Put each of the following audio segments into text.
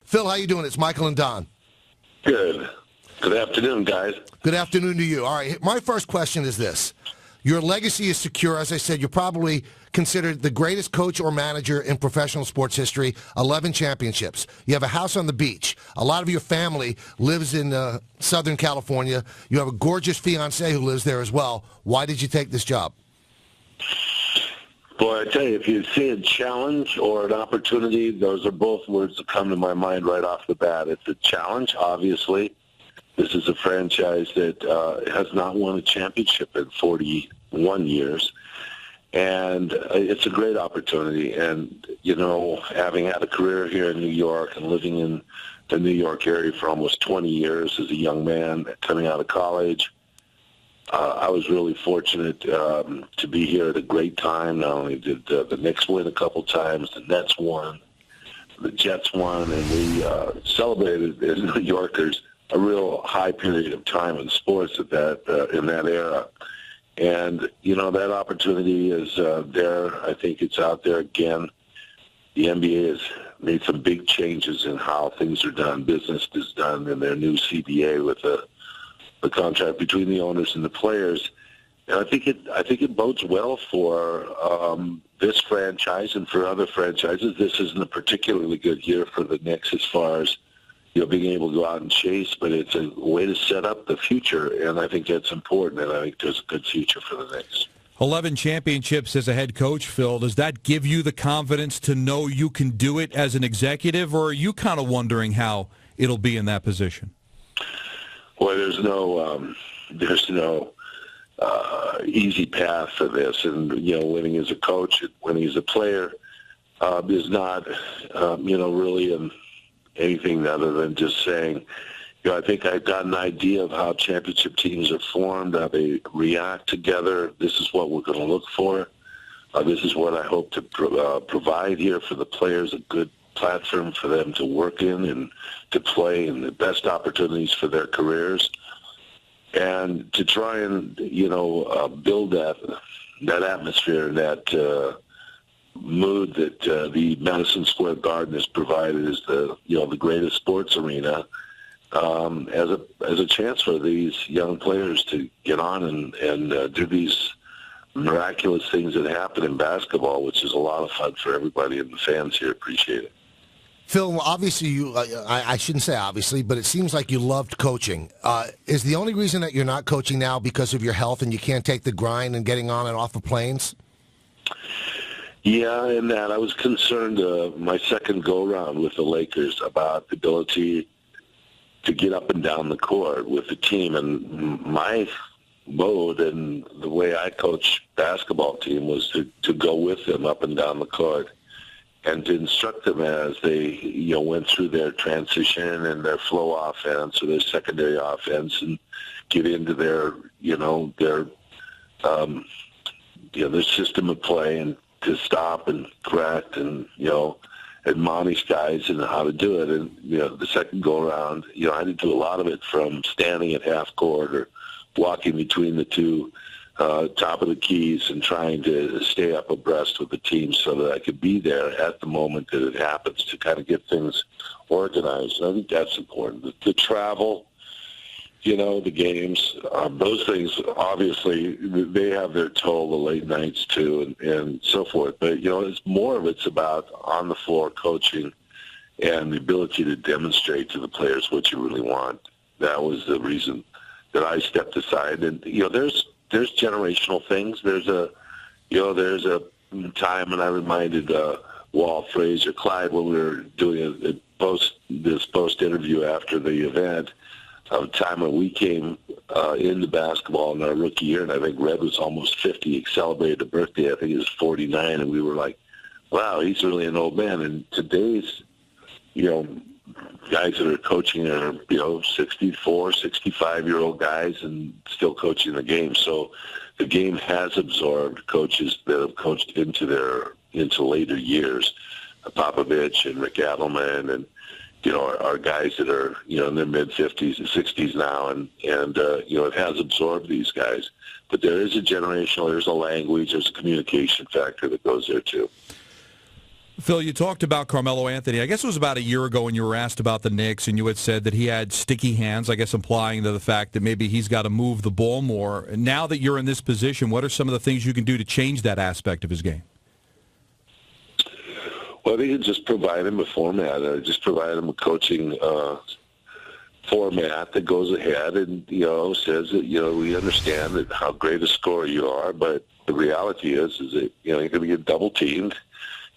Phil, how you doing? It's Michael and Don. Good. Good afternoon, guys. Good afternoon to you. All right, my first question is this. Your legacy is secure. As I said, you're probably considered the greatest coach or manager in professional sports history, 11 championships. You have a house on the beach. A lot of your family lives in Southern California. You have a gorgeous fiancée who lives there as well. Why did you take this job? Boy, I tell you, if you see a challenge or an opportunity, those are both words that come to my mind right off the bat. It's a challenge, obviously. This is a franchise that has not won a championship in 41 years. And it's a great opportunity. And, you know, having had a career here in New York and living in the New York area for almost 20 years as a young man coming out of college, I was really fortunate to be here at a great time. Not only did the Knicks win a couple times, the Nets won, the Jets won, and we celebrated as New Yorkers a real high period of time in sports at that in that era. And, you know, that opportunity is there. I think it's out there again. The NBA has made some big changes in how things are done. Business is done in their new CBA with the contract between the owners and the players. And I think it bodes well for this franchise and for other franchises. This isn't a particularly good year for the Knicks as far as, you know, being able to go out and chase, but it's a way to set up the future, and I think that's important, and I think there's a good future for the Knicks. 11 championships as a head coach, Phil. Does that give you the confidence to know you can do it as an executive, or are you kind of wondering how it'll be in that position? Boy, there's no easy path for this, and, you know, winning as a coach, winning as a player is not, really anything other than just saying, you know, I think I've got an idea of how championship teams are formed, how they react together. This is what we're going to look for. This is what I hope to provide here for the players, a good platform for them to work in and to play, and the best opportunities for their careers. And to try and, build that atmosphere, that mood that the Madison Square Garden has provided as the greatest sports arena, as a chance for these young players to get on and do these miraculous things that happen in basketball, which is a lot of fun for everybody, and the fans here appreciate it. Phil, obviously I shouldn't say obviously, but it seems like you loved coaching. Is the only reason that you're not coaching now because of your health and you can't take the grind and getting on and off of planes? Yeah, and that I was concerned my second go-round with the Lakers about the ability to get up and down the court with the team. And my mode and the way I coach basketball team was to go with them up and down the court and to instruct them as they went through their transition and their flow offense or their secondary offense and get into their system of play, and to stop and correct and, admonish guys and how to do it. And, the second go-around, I had to do a lot of it from standing at half court or walking between the two top of the keys and trying to stay up abreast with the team so that I could be there at the moment that it happens to kind of get things organized. I think that's important. The travel, the games, those things, obviously, they have their toll, the late nights, too, and so forth. But, it's about on-the-floor coaching and the ability to demonstrate to the players what you really want. That was the reason that I stepped aside. And, there's generational things. There's a time, and I reminded Walt, Frazier, Clyde, when we were doing this post-interview after the event, of a time when we came into basketball in our rookie year, and I think Red was almost 50. He celebrated a birthday. I think he was 49, and we were like, wow, he's really an old man. And today's, guys that are coaching are, 64, 65-year-old guys and still coaching the game. So the game has absorbed coaches that have coached into later years, Popovich and Rick Adelman and, our guys that are, in their mid-50s and 60s now, and it has absorbed these guys. But there is there's a language, there's a communication factor that goes there, too. Phil, you talked about Carmelo Anthony. I guess it was about a year ago when you were asked about the Knicks, and you had said that he had sticky hands, I guess implying to the fact that maybe he's got to move the ball more. Now that you're in this position, what are some of the things you can do to change that aspect of his game? Well, I think just provide him a format. Just provide him a coaching format that goes ahead and, says that, we understand that how great a scorer you are, but the reality is that, you're going to get double teamed,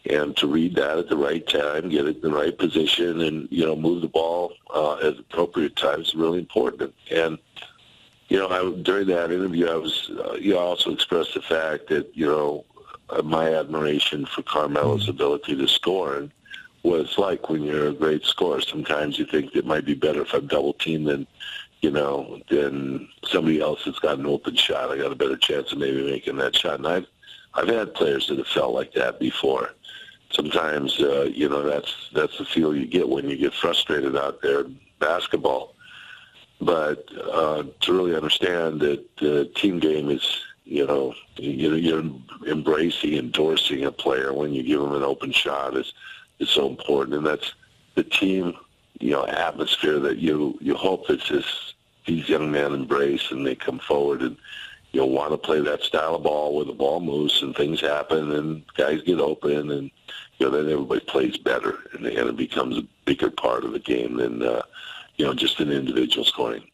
and to read that at the right time, get it in the right position, and, move the ball at appropriate times is really important. And, during that interview, I also expressed the fact that, my admiration for Carmelo's ability to score and what it's like when you're a great scorer. Sometimes you think it might be better if I'm double teamed than somebody else that's got an open shot. I got a better chance of maybe making that shot. And I've had players that have felt like that before. Sometimes, that's the feel you get when you get frustrated out there in basketball. But to really understand that the team game is, you're embracing, endorsing a player when you give them an open shot is so important. And that's the team, atmosphere that you hope that these young men embrace, and they come forward and, want to play that style of ball where the ball moves and things happen and guys get open, and, then everybody plays better, and it becomes a bigger part of the game than, just an individual scoring.